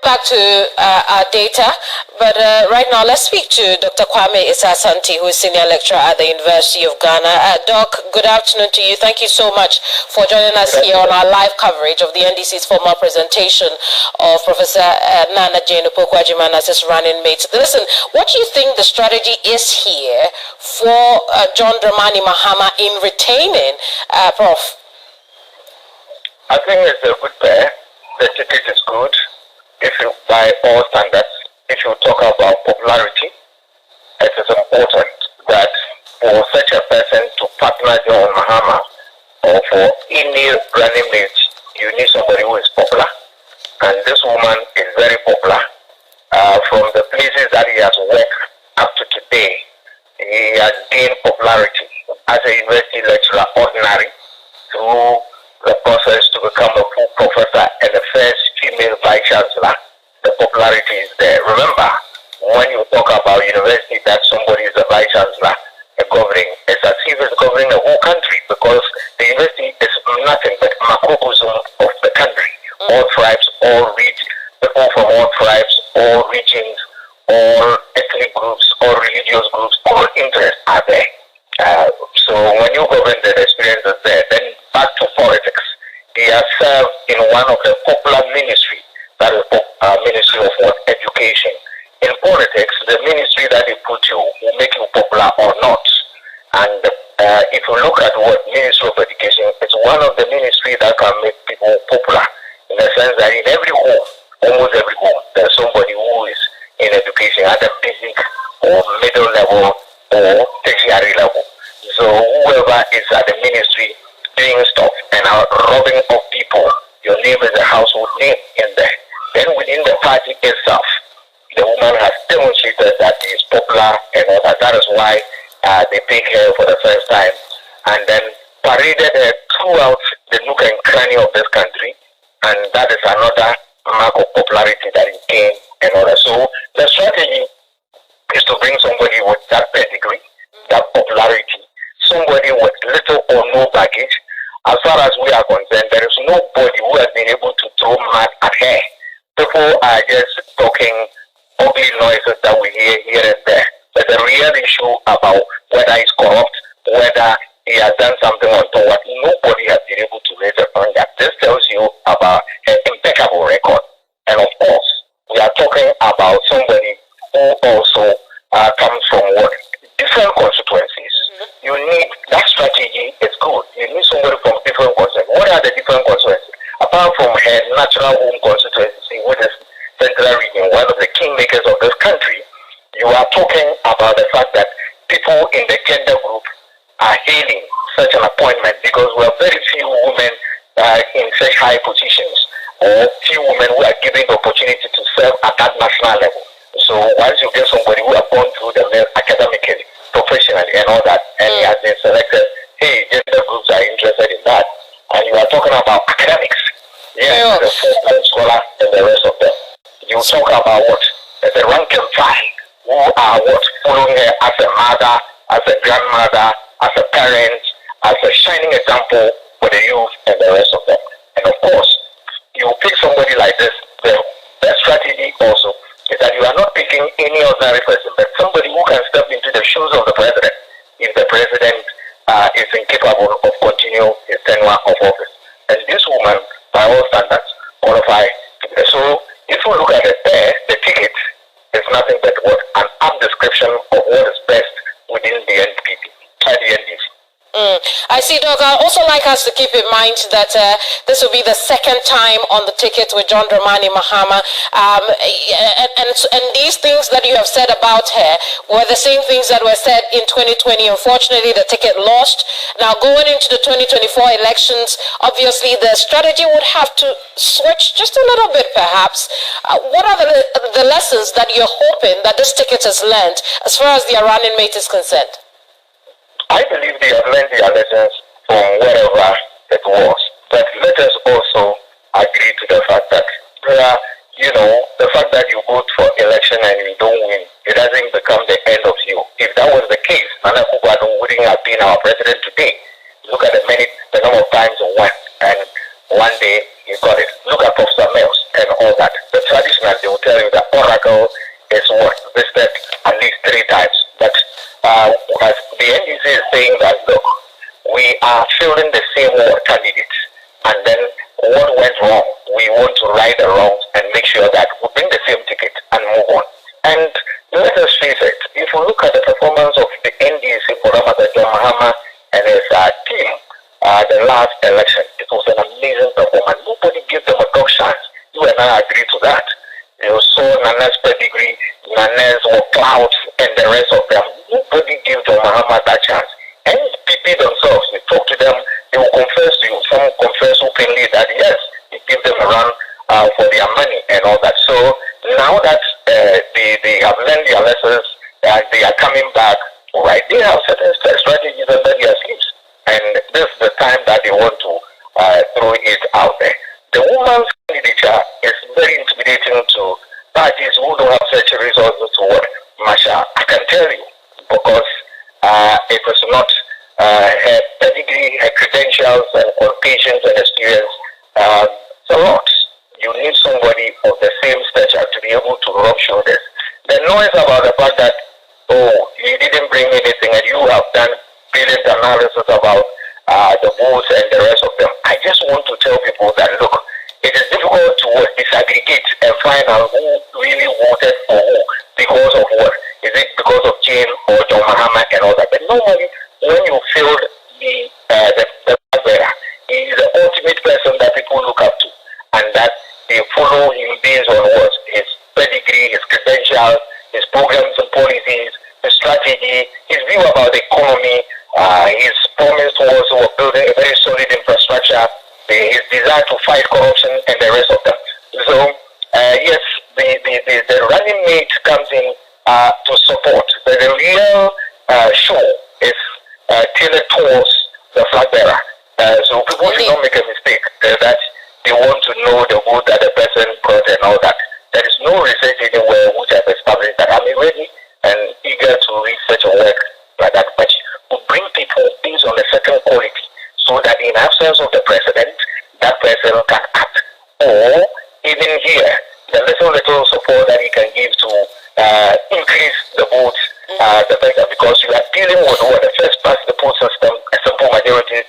back to our data, but right now let's speak to Dr. Kwame Isasanti, who is Senior Lecturer at the University of Ghana. Doc, good afternoon to you. Thank you so much for joining us here on our live coverage of the NDC's formal presentation of Professor Naana Agyemang as his running mate. Listen, what do you think the strategy is here for John Dramani Mahama in retaining Prof? I think it's a good pair. The ticket is good. If you, by all standards, if you talk about popularity, it is important that for such a person to partner John Mahama or for any running mate, you need somebody who is popular. And this woman is very popular. From the places that he has worked up to today, he has gained popularity as a university lecturer, ordinary, through the process to become a full professor and the first female vice chancellor. The popularity is there. Remember, when you talk about university that somebody is a vice chancellor, governing, it's as if it's governing the whole country, because the university is nothing but a macrocosm of the country. All tribes, all regions, people from all tribes, all regions, all ethnic groups, all religious groups, all interests are there. So when you govern, the experience is there. Then back to politics. He has served in one of the popular ministries, that is Ministry of what? Education. In politics, the ministry that they put you will make you popular or not. And if you look at what Ministry of Education, it's one of the ministries that can make people popular, in the sense that in every home, almost every home, there's somebody who is in education at the basic or middle level or tertiary level. So whoever is at the ministry doing stuff and are robbing of people, your name is a household name in there. Then within the party itself, the woman has demonstrated that she is popular and all that. That is why they pick her for the first time and then paraded her throughout the nook and cranny of this country. And that is another mark of popularity that he gained and all that. So the strategy is to bring somebody with that pedigree, that popularity, somebody with little or no baggage. As far as we are concerned, there is nobody who has been able to throw mud at her. People are just talking ugly noises that we hear here and there. But the real issue about whether he's corrupt, whether he has done something untoward, nobody has been able to raise a finger. This tells you about an impeccable record. And of course, we are talking about somebody who also comes from what? Different constituencies. You need, that strategy is good. You need somebody from different constituencies. What are the different constituencies? Apart from her natural home constituency, which is Central Region, one of the kingmakers of this country, you are talking about the fact that people in the gender group are hailing such an appointment, because we have very few women in such high positions, or few women who are given the opportunity to serve at that national level. So once you get somebody who has gone through the mill academically, professionally and all that, and he has been selected, hey, gender groups are interested in that. And you are talking about academics. Yes, the full-time scholar and the rest of them. You talk about what? The rank and file, who are what? Following her as a mother, as a grandmother, as a parent, as a shining example for the youth and the rest of them. And of course, you pick somebody like this, the best strategy also is that you are not picking any ordinary person, but somebody who can step into the shoes of the president if the president is incapable of continuing his tenure of office. And this woman, by all standards, qualifies. So if you look at it there, the ticket is nothing but what? An apt description of what is best within the NPP, the NDC. I see, Doc. I'd also like us to keep in mind that this will be the second time on the ticket with John Dramani Mahama. And these things that you have said about her were the same things that were said in 2020. Unfortunately, the ticket lost. Now, going into the 2024 elections, obviously the strategy would have to switch just a little bit, perhaps. What are the lessons that you're hoping that this ticket has learned as far as the running mate is concerned? I believe they have learned their lessons from wherever it was. But let us also agree to the fact that the fact that you go for election and you don't win, it doesn't become the end of you. If that was the case, Nana Akufo-Addo wouldn't have been our president today. Look at the number of times he won, and one day he got it. Look at Professor Mills and all that. The tradition has will tell you that Oracle is what visited at least 3 times. But as the NDC is saying that, look, we are fielding the same candidates, and then what went wrong, we want to right the wrongs and make sure that we bring the same ticket and move on. And let us face it, if you look at the performance of the NDC for Agyemang and his team, the last election, it was an amazing performance. Nobody gave them a dog chance. You and I agree to that. You saw Naana's pedigree, Naana's clouds, and the rest of them. Nobody gave Agyemang that chance. And people themselves, you talk to them, they will confess to you. Some confess openly that yes, you give them a run for their money and all that. So now that they have learned their lessons, they are coming back, right? They have certain strategies under their sleeves. And this is the time that they want to throw it out there. The woman's candidature is very intimidating to parties who don't have such resources to what Masha. I can tell you, because it was not her pedigree, her credentials, and qualifications and experience. It's a lot. You need somebody of the same stature to be able to rub shoulders. The noise about the fact that, oh, you didn't bring anything and you have done brilliant analysis about the votes and the rest of them. I just want to tell people that, look, it is difficult to disaggregate and find out who really voted for who because of what. Is it because of Jane or John Mahama and all that? But normally, when you field the bearer, he is the ultimate person that people look up to, and that they follow him based on what his pedigree, his credentials, his programs and policies, his strategy, his view about the economy, his promise towards building a very solid infrastructure, his desire to fight corruption, and the rest of them. So, yes, the running mate comes in to support, but the real show is tailored towards the flag bearer. So people should not make a mistake that they want to know the vote that the person got and all that. There is no research anywhere which has established that. I'm ready and eager to read such a work like that, but to bring people based on a certain quality, so that in absence of the president, that person can act. Or even here, the little support that he can give to increase the votes, the better, because you are dealing with the first past the poll system, a simple majority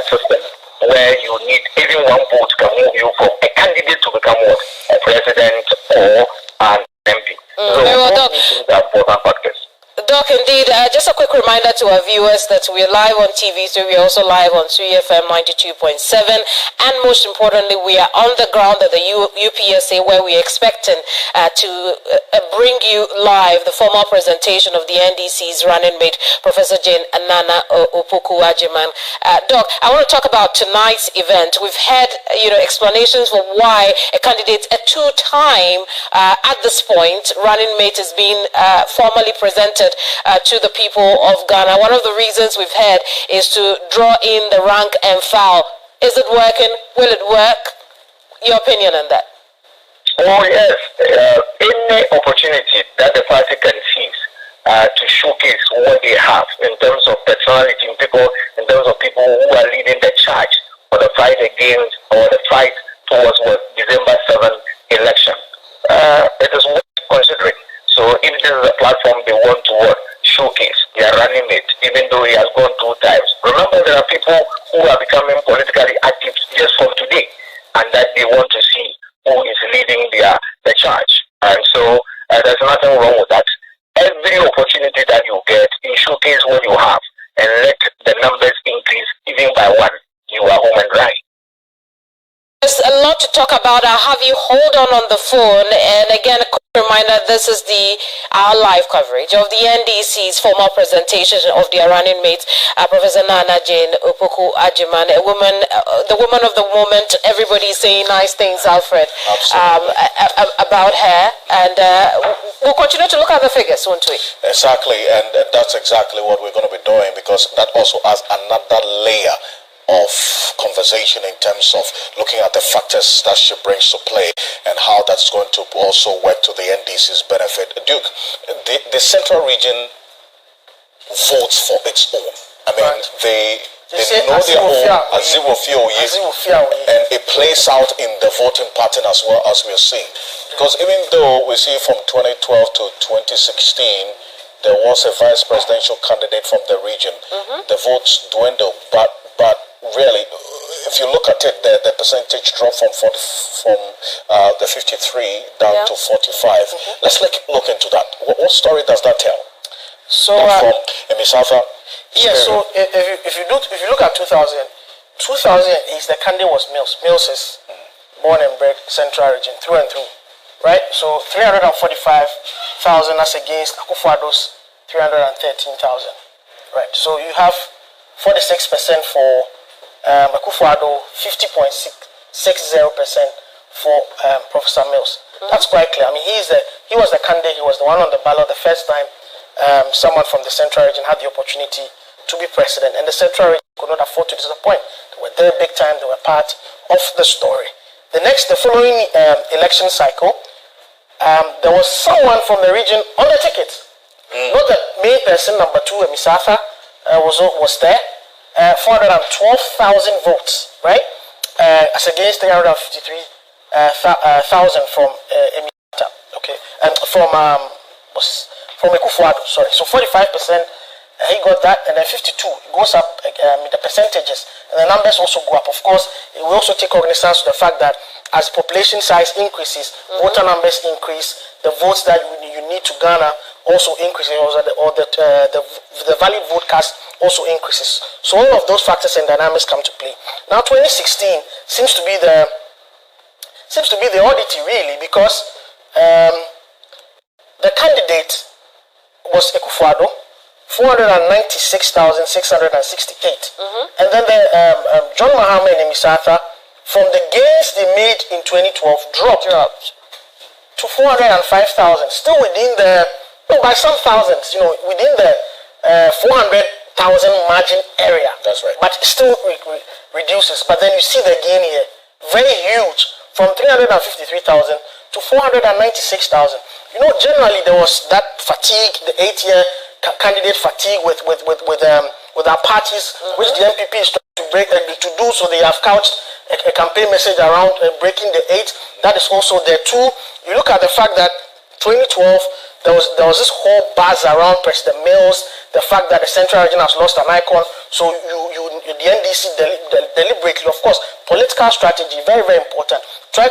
system, where you need even one vote can move you from a candidate to become what? A president or an MP. So Doc. these are important factors. Doc, indeed, just a quick reminder to our viewers that we're live on TV3, we're also live on 3FM 92.7, and most importantly, we are on the ground at the UPSA, where we're expecting to bring you live the formal presentation of the NDC's running mate, Professor Jane Naana Agyemang. Doc, I want to talk about tonight's event. We've had, explanations for why a candidate, a two-time, at this point, running mate is being formally presented to the people of Ghana. One of the reasons we've had is to draw in the rank and file. Is it working? Will it work? Your opinion on that? Oh yes, any opportunity that the party can seize to showcase what they have in terms of personality, in terms of people who are leading the charge for the fight against or the fight towards December 7th election. It is worth considering. So if this is a platform they want to showcase, they are running it, even though he has gone 2 times. Remember, there are people who are becoming politically active just from today, and that they want to see who is leading the charge. And so there's nothing wrong with that. Every opportunity that you get, you showcase what you have, and let the numbers increase even by 1. You are home and dry. There's a lot to talk about. I'll have you hold on the phone. And again, a quick reminder, this is our live coverage of the NDC's formal presentation of their running mate, Professor Naana Jane Agyemang, the woman of the moment. Everybody's saying nice things, Alfred, about her. And we'll continue to look at the figures, won't we? Exactly, and that's exactly what we're going to be doing, because that also adds another layer of conversation in terms of looking at the factors that she brings to play and how that's going to also work to the NDC's benefit. Duke, the central region votes for its own. I mean, They know their own and it plays out in the voting pattern as well, as we are seeing. Because even though we see from 2012 to 2016, there was a vice presidential candidate from the region, the votes dwindled, but really, if you look at it, the percentage dropped from the 53 down to 45. Let's look into that. What story does that tell? So from Emisafa. Yeah. So if you look at 2000 is the candidate was Mills. Mills is born and bred Central Region through and through, right? So 345,000 as against Akufo-Addo's 313,000, right? So you have 46% for Akufo-Addo, 50.60% for Professor Mills. That's quite clear. I mean, he was the candidate. He was the one on the ballot the first time someone from the Central Region had the opportunity to be president, and the Central Region could not afford to disappoint. They were there big time. They were part of the story. The following election cycle, there was someone from the region on the ticket. Not the main person, number 2, Emisafa, was there. 412,000 votes, right? As against 353,000 from Emisafa, okay, and from Akufo-Addo, sorry. So 45%, he got that, and then 52 goes up the percentages, and the numbers also go up. Of course, we also take cognizance of the fact that as population size increases, voter numbers increase, the votes that you need to garner also increases, or the valid vote cast also increases. So all of those factors and dynamics come to play. Now 2016 seems to be the oddity, really, because the candidate was Akufo-Addo, 496,668, and then the John Mahama and Emisafa, from the gains they made in 2012, dropped to 405,000, still within by some thousands, within the 400,000 margin area. That's right. But still reduces. But then you see the gain here, very huge, from 353,000 to 496,000. Generally there was that fatigue, the 8-year candidate fatigue with our parties, which the MPP is trying to break to do. So they have couched a campaign message around breaking the 8. That is also there too. You look at the fact that 2012 there was this whole buzz around President Mills, the fact that the Central Region has lost an icon. So the NDC deliberately, of course, political strategy, very, very important. Try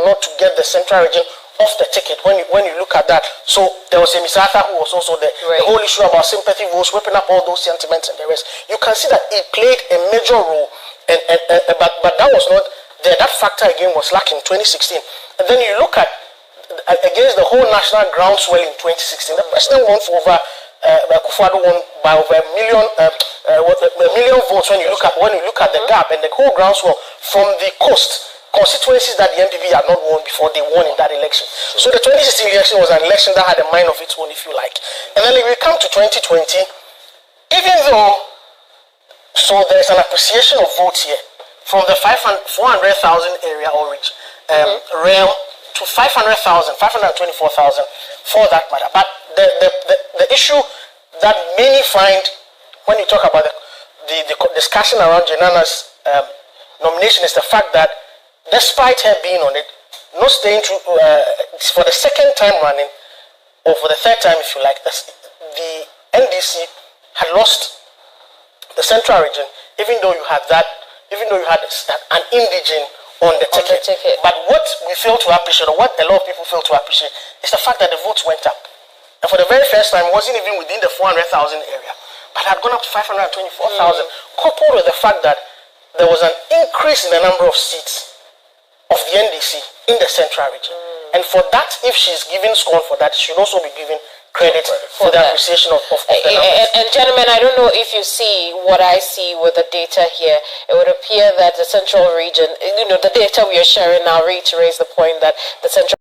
not to get the Central Region off the ticket when you look at that. So there was Emisafa who was also there. Right. The whole issue about sympathy votes, whipping up all those sentiments and the rest. You can see that it played a major role, but that was not there. That factor again was lacking in 2016. And then you look at against the whole national groundswell in 2016, the president won for over Akufo-Addo won by over a million votes when you look at the gap and the whole groundswell from the coast constituencies that the MPP had not won before they won in that election. So the 2016 election was an election that had a mind of its own, if you like. And then we come to 2020, even though, so there's an appreciation of votes here from the 400,000 area or realm to 500,000, 524,000 for that matter. But the issue that many find when you talk about the discussion around Naana's nomination is the fact that despite her being on it, not staying true for the second time running, or for the third time, if you like, the NDC had lost the Central Region, even though you had an indigene on the ticket. But what we fail to appreciate, or what a lot of people fail to appreciate, is the fact that the votes went up. And for the very first time, it wasn't even within the 400,000 area, but had gone up to 524,000, coupled with the fact that there was an increase in the number of seats of the NDC in the Central Region. And for that, if she's given scorn for that, she should also be given credit for the appreciation of the numbers. And gentlemen, I don't know if you see what I see with the data here. It would appear that the Central Region, the data we are sharing now reiterates the point that the Central